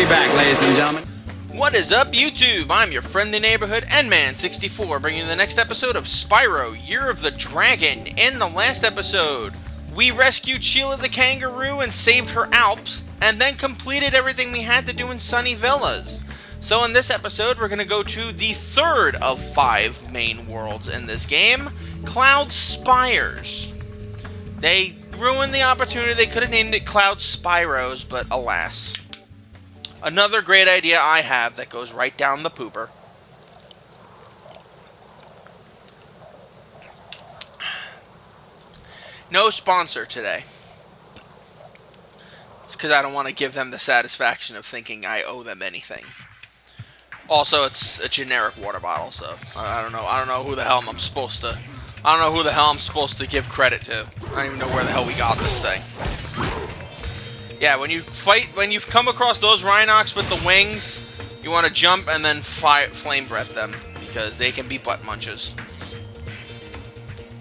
back, ladies and gentlemen. What is up, YouTube? I'm your friendly neighborhood Endman64, bringing you the next episode of Spyro, Year of the Dragon. In the last episode, we rescued Sheila the kangaroo and saved her Alps, and then completed everything we had to do in Sunny Villas. So in this episode, we're going to go to the third of 5 main worlds in this game, Cloud Spires. They ruined the opportunity. They could have named it Cloud Spyros, but alas. Another great idea I have that goes right down the pooper. No sponsor today. It's because I don't want to give them the satisfaction of thinking I owe them anything. Also, it's a generic water bottle, so I don't know. I don't know who the hell I'm supposed to. I don't know who the hell I'm supposed to give credit to. I don't even know where the hell we got this thing. Yeah, when you come across those Rhinox with the wings, you want to jump and then flame breath them, because they can be butt munches.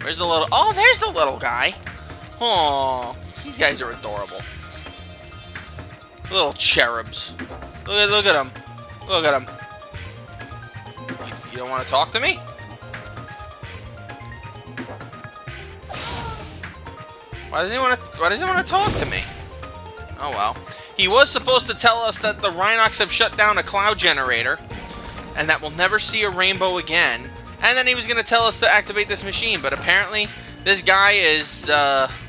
Where's the little... Oh, there's the little guy. Oh, these guys are adorable. Little cherubs. Look at them. Look at them. You don't want to talk to me? Why doesn't he want to talk to me? Oh well. He was supposed to tell us that the Rhinox have shut down a cloud generator, and that we'll never see a rainbow again. And then he was going to tell us to activate this machine, but apparently this guy is,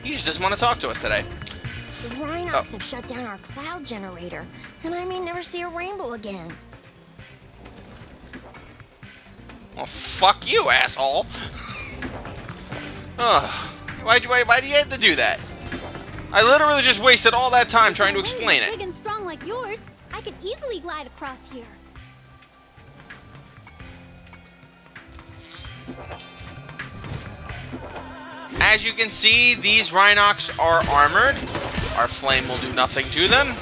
he just doesn't want to talk to us today. The Rhinox have shut down our cloud generator, and I may never see a rainbow again. Well, fuck you, asshole. Ugh. Why do you have to do that? I literally just wasted all that time trying to explain it. Big and strong like yours, I could easily glide across here. As you can see, these Rhinox are armored. Our flame will do nothing to them.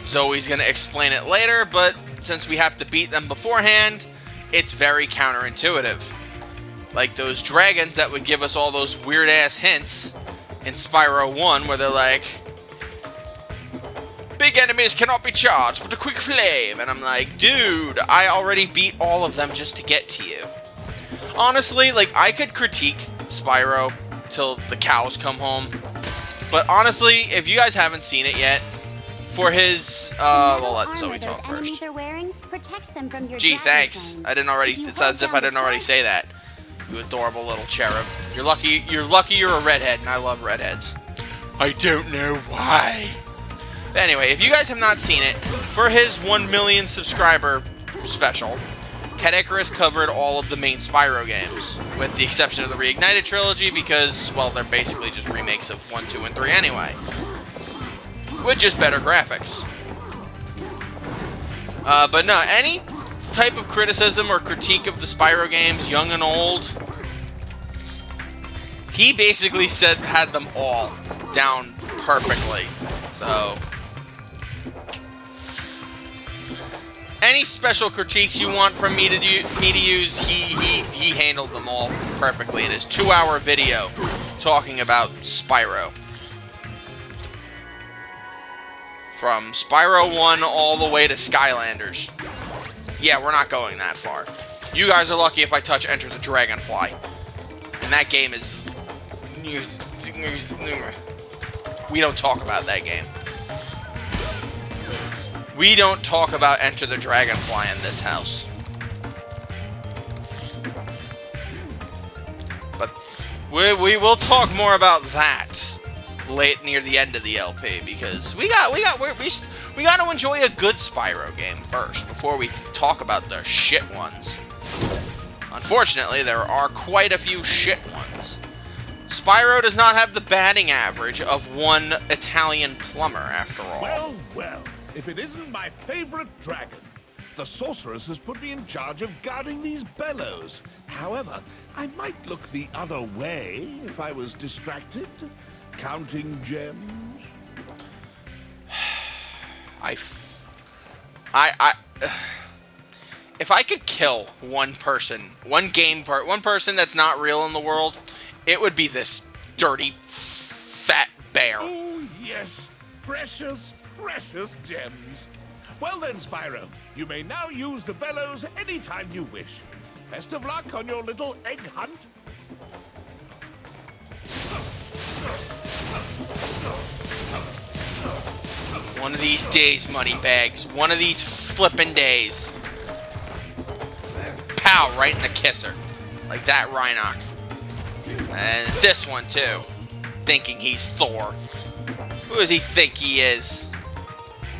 Zoe's gonna explain it later, but since we have to beat them beforehand, it's very counterintuitive. Like those dragons that would give us all those weird-ass hints in Spyro 1, where they're like, big enemies cannot be charged with a quick flame. And I'm like, dude, I already beat all of them just to get to you. Honestly, like, I could critique Spyro till the cows come home. But honestly, if you guys haven't seen it yet, for his, we'll let Zoe talk first. Gee, thanks. I didn't already, it's as if I didn't already say that. You adorable little cherub. You're lucky you're a redhead, and I love redheads. I don't know why. But anyway, if you guys have not seen it, for his 1 million subscriber special, Cat Icarus covered all of the main Spyro games, with the exception of the Reignited trilogy, because, well, they're basically just remakes of 1, 2, and 3 anyway. With just better graphics. But no, any type of criticism or critique of the Spyro games, young and old, he basically had them all down perfectly. So any special critiques you want from me to use, he handled them all perfectly in his 2-hour video talking about Spyro. From Spyro 1 all the way to Skylanders. Yeah, we're not going that far. You guys are lucky if I touch Enter the Dragonfly. And that game is... We don't talk about that game. We don't talk about Enter the Dragonfly in this house. But we will talk more about that late near the end of the LP, because we got to enjoy a good Spyro game first before we talk about the shit ones. Unfortunately, there are quite a few shit ones. Spyro does not have the batting average of one Italian plumber, after all. Well, if it isn't my favorite dragon. The sorceress has put me in charge of guarding these bellows. However, I might look the other way if I was distracted. Counting gems. If I could kill one person that's not real in the world, it would be this dirty, fat bear. Oh, yes. Precious, precious gems. Well then, Spyro, you may now use the bellows anytime you wish. Best of luck on your little egg hunt. One of these days, Moneybags. One of these flippin' days. Pow, right in the kisser. Like that Rhinoc. And this one, too. Thinking he's Thor. Who does he think he is?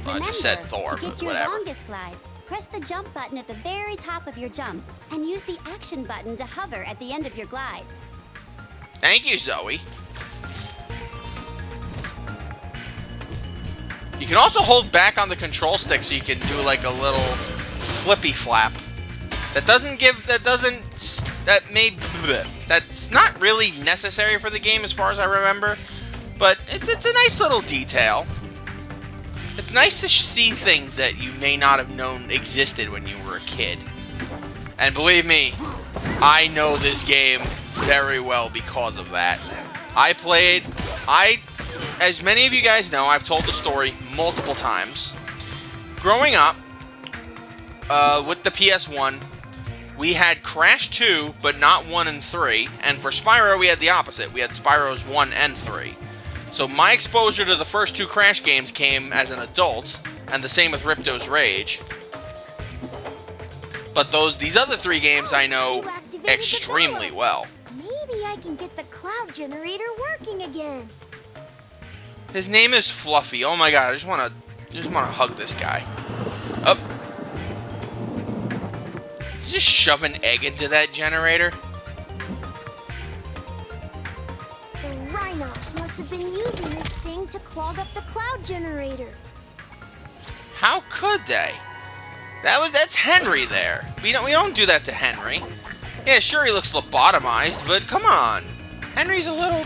Well, I just said Thor, to get but your whatever. longest glide, press the jump button at the very top of your jump, and use the action button to hover at the end of your glide. Thank you, Zoe. You can also hold back on the control stick so you can do like a little flippy flap. That's not really necessary for the game as far as I remember, but it's a nice little detail. It's nice to see things that you may not have known existed when you were a kid. And believe me, I know this game very well because of that. As many of you guys know, I've told the story multiple times. Growing up, with the PS1, we had Crash 2, but not 1 and 3. And for Spyro, we had the opposite. We had Spyro's 1 and 3. So my exposure to the first two Crash games came as an adult, and the same with Ripto's Rage. But these other three games I know extremely well. Maybe I can get the cloud generator working again. His name is Fluffy. Oh my god, I just wanna hug this guy. Up. Just shove an egg into that generator. The Rhinox must have been using this thing to clog up the cloud generator. How could they? That's Henry there. We don't do that to Henry. Yeah, sure he looks lobotomized, but come on. Henry's a little...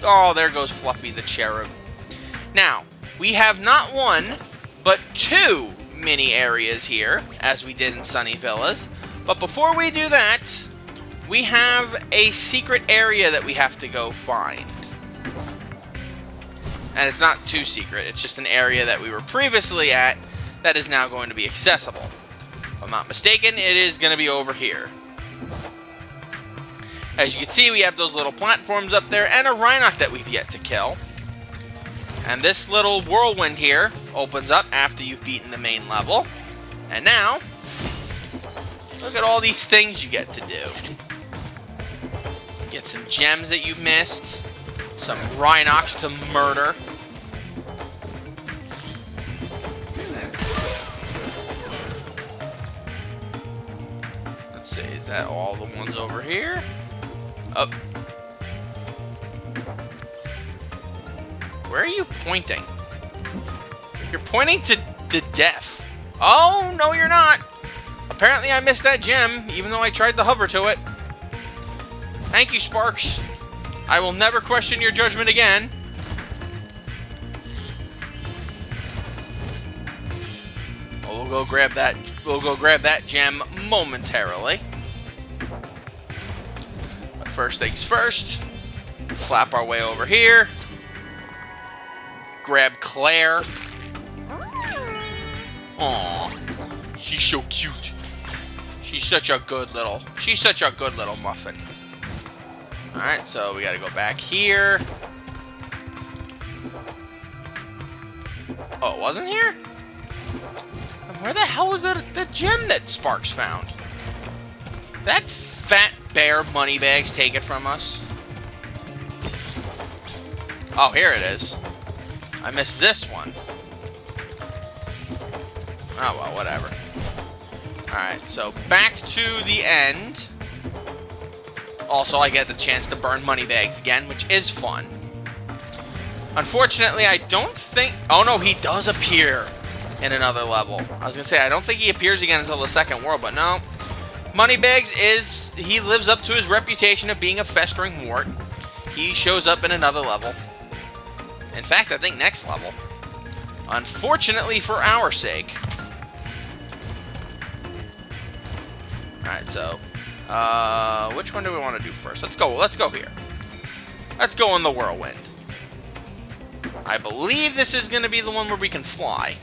Oh, there goes Fluffy the cherub. Now, we have not one, but two mini areas here, as we did in Sunny Villas. But before we do that, we have a secret area that we have to go find. And it's not too secret, it's just an area that we were previously at that is now going to be accessible. If I'm not mistaken, it is going to be over here. As you can see, we have those little platforms up there and a Rhinoc that we've yet to kill. And this little whirlwind here opens up after you've beaten the main level. And now, look at all these things you get to do. Get some gems that you missed. Some Rhinocs to murder. Let's see, is that all the ones over here? Up. Where are you pointing? You're pointing to death. Oh, no you're not. Apparently I missed that gem, even though I tried to hover to it. Thank you, Sparks. I will never question your judgment again. Well, we'll go grab that gem momentarily. But first things first, flap our way over here. Grab Claire. Aw, she's so cute. She's such a good little muffin. Alright, so we gotta go back here. Oh, it wasn't here? Where the hell was the gem that Sparks found? That fat bear Moneybags take it from us. Oh, here it is. I missed this one. Oh, well, whatever. Alright, so back to the end. Also, I get the chance to burn Moneybags again, which is fun. Unfortunately, I don't think... Oh, no, he does appear in another level. I was going to say, I don't think he appears again until the second world, but no. Moneybags he lives up to his reputation of being a festering wart. He shows up in another level. In fact, I think next level. Unfortunately for our sake. Alright, so... which one do we want to do first? Let's go here. Let's go in the whirlwind. I believe this is going to be the one where we can fly.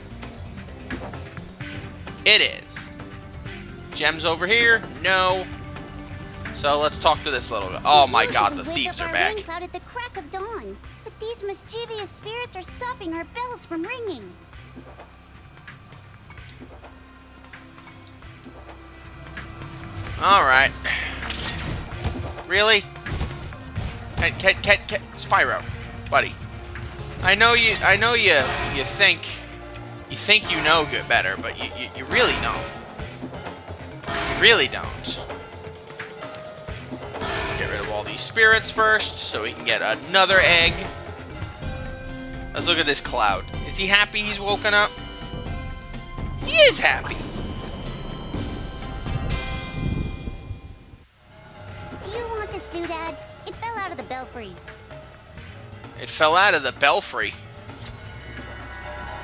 It is. Gems over here? No. So let's talk to this little guy. Oh my god, the thieves are back. Cloud at the crack of dawn, but these mischievous spirits are stopping our bells from ringing. All right. Really? Spyro, buddy. I know you think you know good better, but you really don't. You really don't. Let's get rid of all these spirits first, so we can get another egg. Let's look at this Cloud. Is he happy he's woken up? He is happy. Do you want this doodad? It fell out of the belfry. It fell out of the belfry.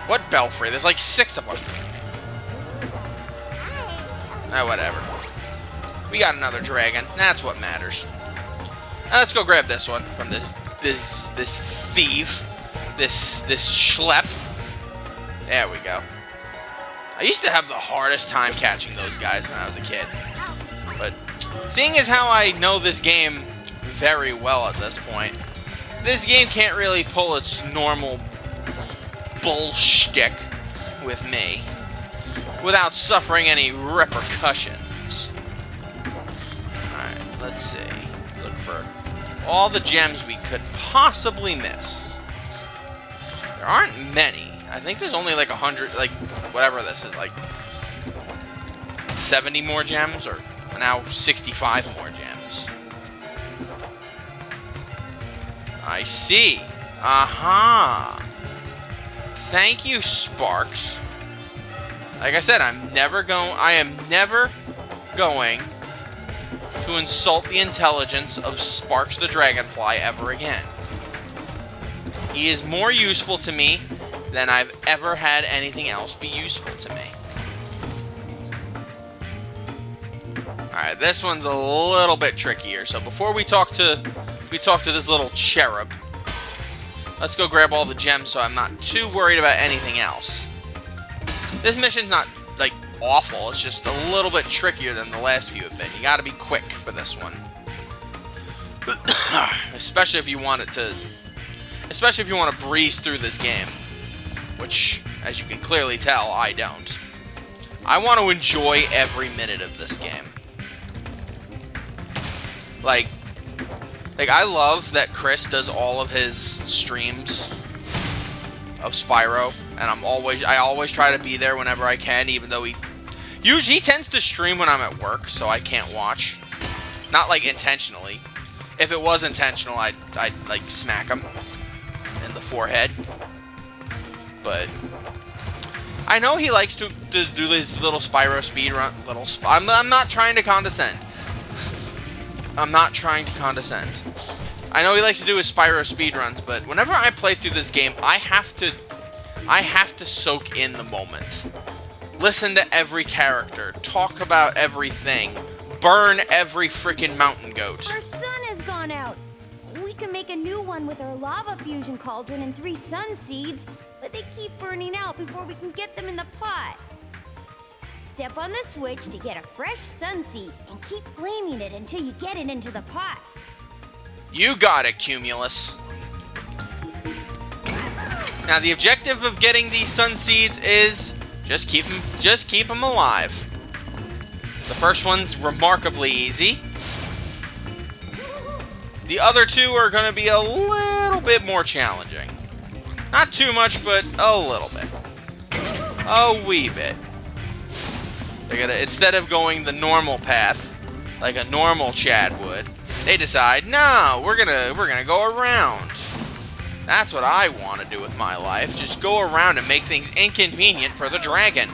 What belfry? There's like 6 of them. Ah, whatever. We got another dragon. That's what matters. Now let's go grab this one from this thief. This schlep. There we go. I used to have the hardest time catching those guys when I was a kid. But seeing as how I know this game very well at this point, this game can't really pull its normal bullshtick with me without suffering any repercussions. Alright, let's see. Look for all the gems we could possibly miss. There aren't many. I think there's only like 100, like, whatever this is, like 70 more gems, or now 65 more gems. I see. Aha. Thank you, Sparks. Like I said, I am never going to insult the intelligence of Sparks the Dragonfly ever again. He is more useful to me than I've ever had anything else be useful to me. Alright, this one's a little bit trickier. So before we talk to this little cherub, let's go grab all the gems so I'm not too worried about anything else. This mission's not, like, awful. It's just a little bit trickier than the last few have been. You gotta be quick for this one. Especially if you want to breeze through this game. Which, as you can clearly tell, I don't. I want to enjoy every minute of this game. Like I love that Chris does all of his streams of Spyro, and I always try to be there whenever I can, even though he tends to stream when I'm at work, so I can't watch. Not like intentionally. If it was intentional, I'd like smack him in the forehead. But I know he likes to do this little Spyro speedrun. I'm not trying to condescend. I'm not trying to condescend. I know he likes to do his Spyro speedruns, but whenever I play through this game, I have to soak in the moment. Listen to every character, talk about everything, burn every freaking mountain goat. Our sun has gone out. We can make a new one with our lava fusion cauldron and 3 sun seeds, but they keep burning out before we can get them in the pot. Step on the switch to get a fresh sun seed and keep flaming it until you get it into the pot. You got it, Cumulus. Now the objective of getting these sun seeds is just keep them alive. The first one's remarkably easy. The other 2 are going to be a little bit more challenging. Not too much, but a little bit. A wee bit. They're gonna, instead of going the normal path, like a normal Chad would, they decide, no, we're gonna go around. That's what I want to do with my life. Just go around and make things inconvenient for the dragon.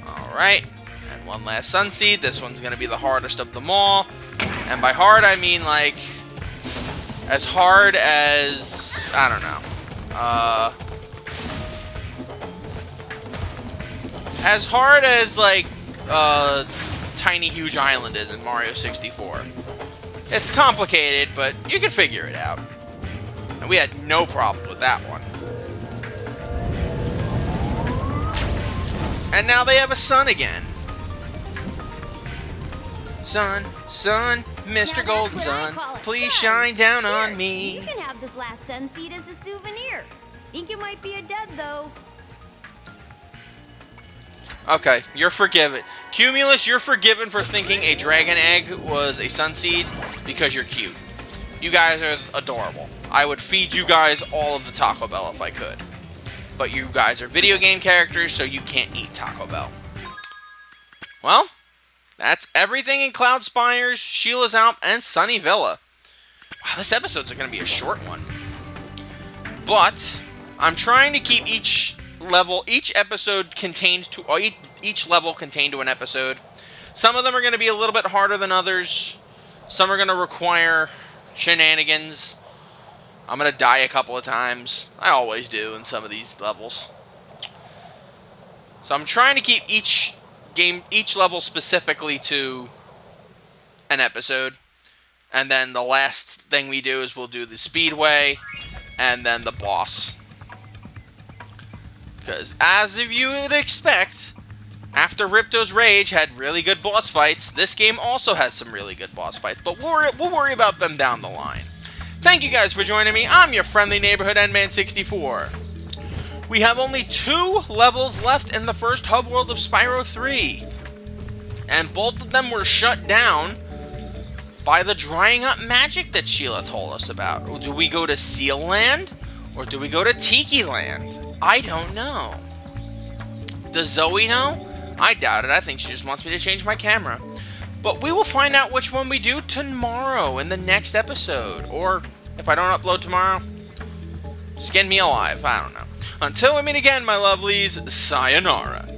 Alright. And one last sunseed. This one's gonna be the hardest of them all. And by hard, I mean, like, as hard as, I don't know. As hard as, like, Tiny Huge Island is in Mario 64. It's complicated, but you can figure it out. And we had no problems with that one. And now they have a sun again. Sun, sun, Mr. Golden Sun, please shine down on me. You can have this last sun seed as a souvenir. Think it might be a dud, though. Okay, you're forgiven. Cumulus, you're forgiven for thinking a dragon egg was a sun seed because you're cute. You guys are adorable. I would feed you guys all of the Taco Bell if I could. But you guys are video game characters, so you can't eat Taco Bell. Well, that's everything in Cloud Spires, Sheila's Alp, and Sunny Villa. Wow, this episode's going to be a short one. But I'm trying to keep each level contained to an episode. Some of them are going to be a little bit harder than others. Some are going to require shenanigans. I'm going to die a couple of times. I always do in some of these levels. So I'm trying to keep each level specifically to an episode. And then the last thing we do is we'll do the speedway and then the boss. Because as if you would expect, after Ripto's Rage had really good boss fights, this game also has some really good boss fights. But we'll worry about them down the line. Thank you guys for joining me. I'm your friendly neighborhood Endman64. We have only 2 levels left in the first hub world of Spyro 3. And both of them were shut down by the drying up magic that Sheila told us about. Do we go to Seal Land or do we go to Tiki Land? I don't know. Does Zoe know? I doubt it. I think she just wants me to change my camera. But we will find out which one we do tomorrow in the next episode. Or if I don't upload tomorrow, skin me alive. I don't know. Until we meet again, my lovelies, sayonara.